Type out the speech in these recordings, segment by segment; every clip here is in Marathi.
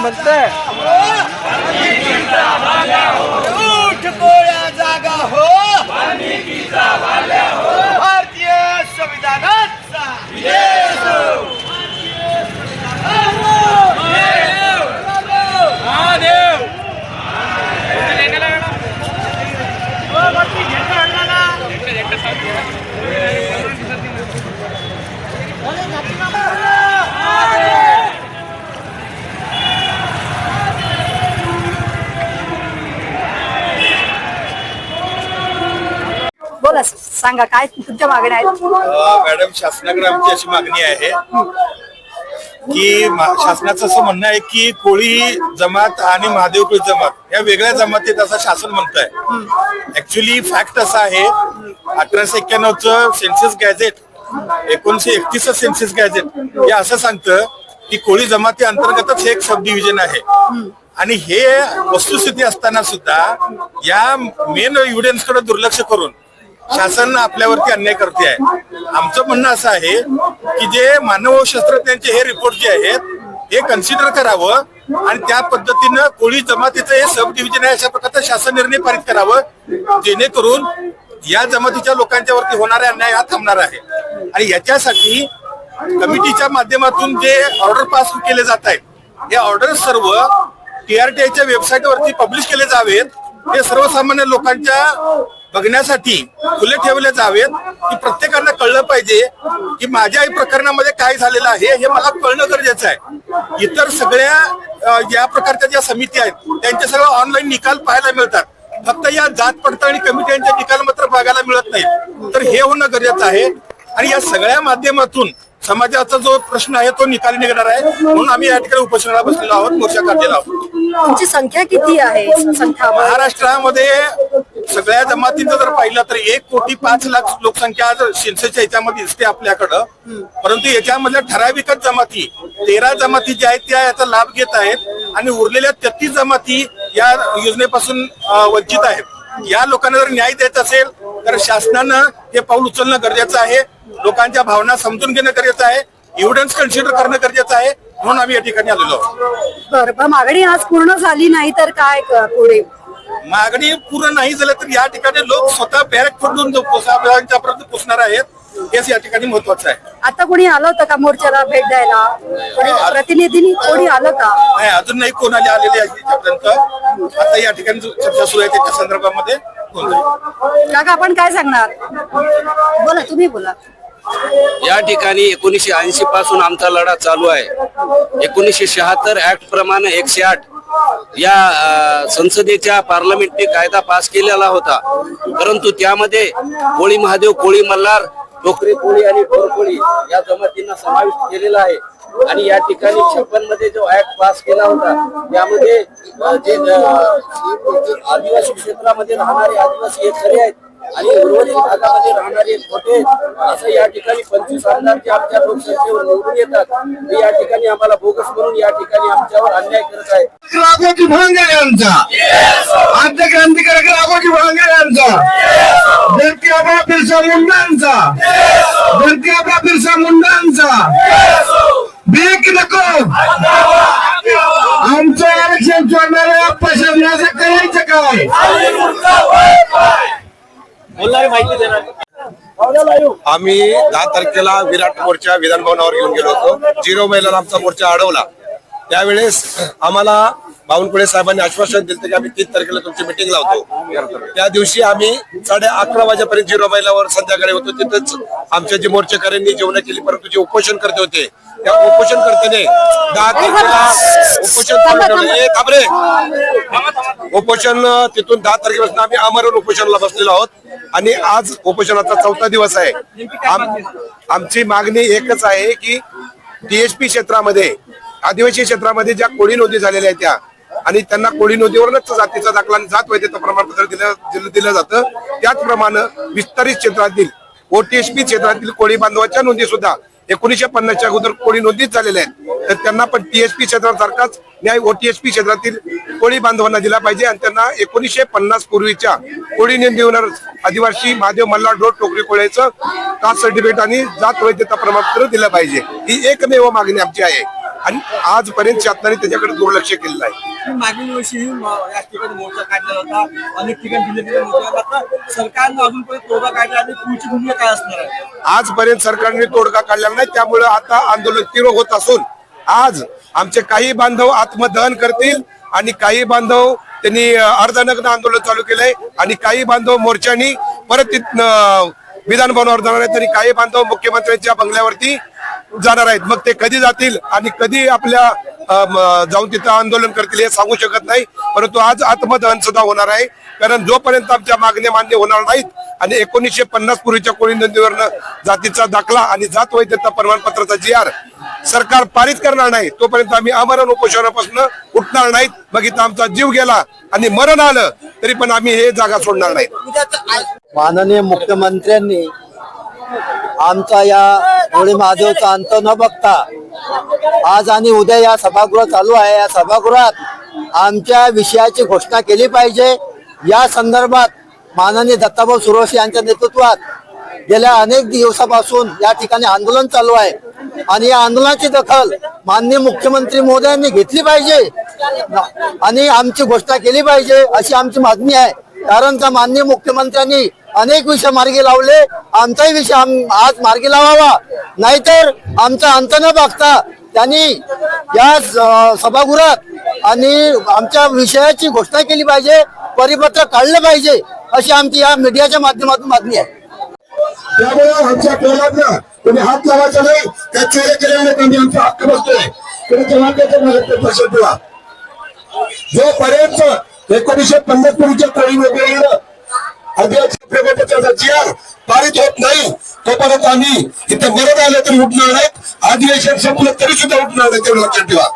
बनते उठ गोळ्या जागा हो भारतीय संविधानाचा बोला, सांगा काय तुमच्या मागण्या आहेत? मॅडम, शासनाकडे आमची अशी मागणी आहे की शासनाचं असं म्हणणं आहे की कोळी जमात आणि महादेव कोळी जमात या वेगळ्या जमातीत असं शासन म्हणत आहे. ऍक्च्युली फॅक्ट असा आहे, 1891चं सेन्सस गॅझेट, 1931 सेन्सस गॅझेट हे असं सांगतं की कोळी जमाती अंतर्गतच हे एक सब डिव्हिजन आहे. आणि हे वस्तुस्थिती असताना सुद्धा या मेन एव्हिडन्स कडे दुर्लक्ष करून शासन आपल्यावरती अन्याय करते आहे. आमचं म्हणणं असं आहे की जे मानवशास्त्रज्ञांचे हे रिपोर्ट जे आहेत हे कन्सिडर करावं आणि त्या पद्धतीनं कोळी जमातीचं हे सब डिव्हिजन आहे अशा प्रकारचा शासन निर्णय पारित करावं, जेणेकरून या जमातीच्या लोकांच्या वरती होणारा अन्याय हा थांबणार आहे. आणि याच्यासाठी कमिटीच्या माध्यमातून जे ऑर्डर पास केले जात आहेत हे ऑर्डर सर्व TRTIच्या वेबसाईट वरती पब्लिश केले जावेत. हे सर्वसामान्य लोकांच्या बघण्यासाठी खुले ठेवले जावेत की प्रत्येकाला कळलं पाहिजे की माझ्या प्रकरणामध्ये काय झालेलं आहे हे मला कळणं गरजेचं आहे. इतर सगळ्या या प्रकारच्या ज्या समिती आहेत त्यांचे सगळं ऑनलाईन निकाल पाहायला मिळतात, फक्त या जात पडताळणी कमिट्यांचे निकाल मात्र बघायला मिळत नाहीत. तर हे होणं गरजेचं आहे आणि या सगळ्या माध्यमातून समाजाचा जो प्रश्न आहे तो निकाली निघणार आहे. म्हणून आम्ही या ठिकाणी उपोषणाला बसलेलो आहोत, मोर्चा काढलेला आहोत. तुमची संख्या किती आहे? संख्या महाराष्ट्रामध्ये सगळ्या जमातींचं जर पाहिलं तर 1,05,00,000 लोकसंख्या आज सेन्ससच्या याच्यामध्ये दिसते आपल्याकडं. परंतु याच्यामधल्या ठराविकच जमाती 13 जमाती ज्या आहेत त्या याचा लाभ घेत आहेत आणि उरलेल्या 33 जमाती या योजनेपासून वंचित आहेत. या लोकांना जर न्याय द्यायचा असेल तर शासनानं हे पाऊल उचलणं गरजेचं आहे. लोकांच्या भावना समजून घेणं गरजेचं आहे, एव्हिडन्स कन्सिडर करणं गरजेचं आहे. म्हणून आम्ही या ठिकाणी आलेलो आहोत. बरं, मागणी आज पूर्ण झाली नाही तर काय पुढे? मागणी पूर्ण नाही झालं तर या ठिकाणी लोक स्वतः बॅरक फोडून पर्यंत पोचणार आहेत, हेच या ठिकाणी महत्वाचं आहे. आता कोणी आलं होतं का मोर्चाला भेट द्यायला? प्रतिनिधींनी कोणी आलं का? नाही, अजून नाही कोणाला आलेले याच्यापर्यंत. आता या ठिकाणी चर्चा सुरू आहे त्याच्या संदर्भामध्ये. काका, आपण काय सांगणार? बोला, तुम्ही बोला. या ठिकाणी 1980 पासून आमचा लढा चालू आहे. 1976 ऍक्ट प्रमाणे 108 या संसदेच्या पार्लमेंटने कायदा पास केलेला होता, परंतु त्यामध्ये कोळी महादेव, कोळी मल्हार, डोकरी कोळी आणि ढोर कोळी या जमातींना समाविष्ट केलेला आहे. आणि या ठिकाणी 56 मध्ये जो ऍक्ट पास केला होता त्यामध्ये जे आदिवासी क्षेत्रामध्ये राहणारे आदिवासी हे खरे आहेत आणि उर्वरित भागामध्ये राहणारे खोटे असं या ठिकाणी 25 आमदार जे आमच्या लोकसंख्येवर निवडून येतात ते या ठिकाणी आम्हाला बोगस म्हणून या ठिकाणी आमच्यावर अन्याय करत आहेत. राघोजी भांगरे यांचा, आद्य क्रांतिकारक राघोजी भांगरे यांचा, धरती आबा बिरसा मुंडांचा, धरती आबा बिरसा मुंडांचा भीक नको. आमचं आरक्षण चोरणाऱ्या प्रशासनाचं करायचं काय? आम्ही 10 तारखेला विराट मोर्चा विधानभवनावर घेऊन गेलो होतो. 0 मैलाला आमचा मोर्चा अडवला. त्यावेळेस आम्हाला बावनकुळे साहेबांनी आश्वासन दिलं की आम्ही 3 तारखेला तुमची मिटिंग लावतो. त्या दिवशी आम्ही 11:30 वाजेपर्यंत 0 मैलावर संध्याकाळी होतो. तिथंच आमच्या जे मोर्चेकऱ्यांनी जेवण केली, परंतु जे उपोषण करते होते त्या उपोषणकर्त्याने 10 तारखेला उपोषण तिथून 10 तारखेपासून आम्ही आमरण उपोषणाला बसलेलो आहोत आणि आज उपोषणाचा 4था दिवस आहे. आमची मागणी एकच आहे की TSP क्षेत्रामध्ये, आदिवासी क्षेत्रामध्ये ज्या कोळी नोंदी झालेल्या आहेत आणि त्यांना कोळी नोंदीवरूनच जातीचा दाखला आणि जात वैधता प्रमाणपत्र दिलं जातं. त्याचप्रमाणे विस्तारित क्षेत्रातील OTSP क्षेत्रातील कोळी बांधवाच्या नोंदी सुद्धा 1950च्या अगोदर कोळी नोंदीत झालेल्या आहेत. तर त्यांना पण TSP क्षेत्रासारखाच न्याय OTSP क्षेत्रातील कोळी बांधवांना दिला पाहिजे आणि त्यांना 1950 पूर्वीच्या कोळी नोंदीवर आदिवासी महादेव मल्हार डोट टोकरी कोळ्याचं कास्ट सर्टिफिकेट आणि जात वैधता प्रमाणपत्र दिलं पाहिजे. ही एकमेव मागणी आमची आहे आणि आजपर्यंत शासनाने त्याच्याकडे दुर्लक्ष केलेलं आहे. मागील वर्षी या ठिकाणी मोर्चा काढला होता, अनेक ठिकाणी जिल्ह्यात मोर्चा, सरकारनं अजूनपर्यंत तोडगा काढला आणि पुढची भूमिका काय असणार आहे? आजपर्यंत सरकारने तोडगा काढलेला नाही, त्यामुळे आता आंदोलन तीव्र होत असून आज आमचे काही बांधव आत्मदहन करतील आणि काही बांधव त्यांनी अर्धनग्न आंदोलन चालू केलंय आणि काही बांधव मोर्चानी परत विधान भवनावर जाणार आहेत आणि काही बांधव मुख्यमंत्र्यांच्या बंगल्यावरती जाणार आहेत. मग ते कधी जातील आणि कधी आपल्या जाऊन तिथं आंदोलन करतील हे सांगू शकत नाही, परंतु आज आत्मदहन सुद्धा होणार आहे. कारण जोपर्यंत आमच्या मागण्या मान्य होणार नाहीत आणि 1950 पूर्वीच्या कोळी नोंदीवरनं जातीचा दाखला आणि जात वैधता प्रमाणपत्राचा GR सरकार पारित करणार नाही तोपर्यंत आम्ही आमरण उपोषणापासून उठणार नाहीत. मग इथं आमचा जीव गेला आणि मरण आलं तरी पण आम्ही हे जागा सोडणार नाहीत. माननीय मुख्यमंत्र्यांनी आमचा या कोळी महादेवचा अंत न बघता आज आणि उद्या या सभागृह चालू आहे, या सभागृहात आमच्या विषयाची घोषणा केली पाहिजे. या संदर्भात माननीय दत्ताभाऊ सुरवशी यांच्या नेतृत्वात गेल्या अनेक दिवसापासून या ठिकाणी आंदोलन चालू आहे आणि या आंदोलनाची दखल माननीय मुख्यमंत्री महोदयांनी घेतली पाहिजे आणि आमची घोषणा केली पाहिजे अशी आमची मागणी आहे. कारण का माननीय मुख्यमंत्र्यांनी अनेक विषय मार्गी लावले, आमचाही विषय आज मार्गी लावावा, नाहीतर आमचा अंत न बघता त्यांनी या सभागृहात आणि आमच्या विषयाची घोषणा केली पाहिजे, परिपत्र काढलं पाहिजे अशी आमची या मीडियाच्या माध्यमातून मागणी आहे. त्यामुळे आमच्या टोलांना तुम्ही हात लावायचा नाही, त्या चोऱ्या केल्याने आम्ही आमचा हक्क बसतोय. जोपर्यंत 1950 पूर्वीच्या कोळी नोंदीवर आदिवासी प्रमाणपत्राचा GR पारित होत नाही तोपर्यंत आम्ही इथे मरत आले तरी उठणार नाहीत, अधिवेशन संपलं तरी सुद्धा उठणार नाही, तेवढं लक्षात ठेवा.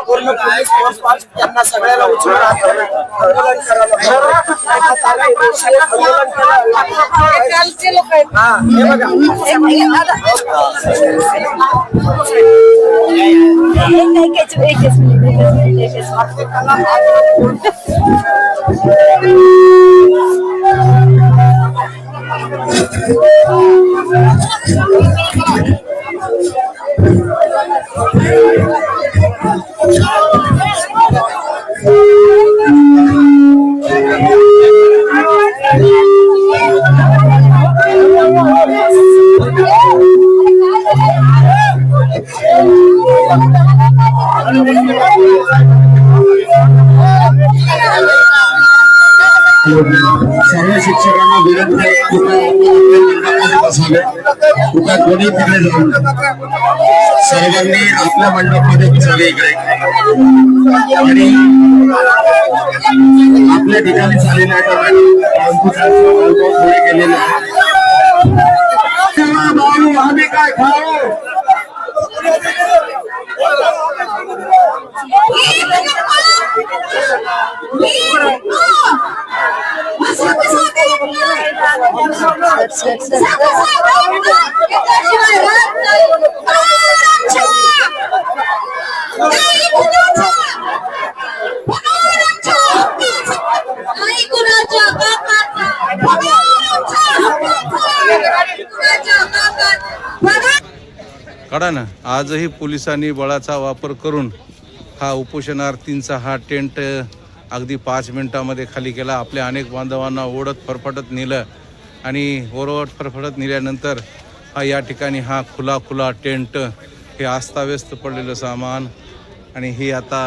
पूर्ण पोलीस फोर्स त्यांना सगळ्याला उचलून आंदोलन सर्व शिक्षकांना विनंती आहे कुठं कोणी तिकडे जाऊन सर्वांनी आपल्या मंडपमध्ये बसावे इकडे आणि आपल्या ठिकाणी झालेल्या पुढे गेलेले आम्ही काय खाऊ काढा ना. आजही पोलिसांनी बळाचा वापर करून हा उपोषणार्थींचा हा टेंट अगदी 5 मिनिटामध्ये खाली केला. आपल्या अनेक बांधवांना ओढत फरफटत नेलं आणि ओरवत फरफटत नेल्यानंतर या ठिकाणी हा खुला टेंट, हे अस्ताव्यस्त पडलेलं सामान आणि हे आता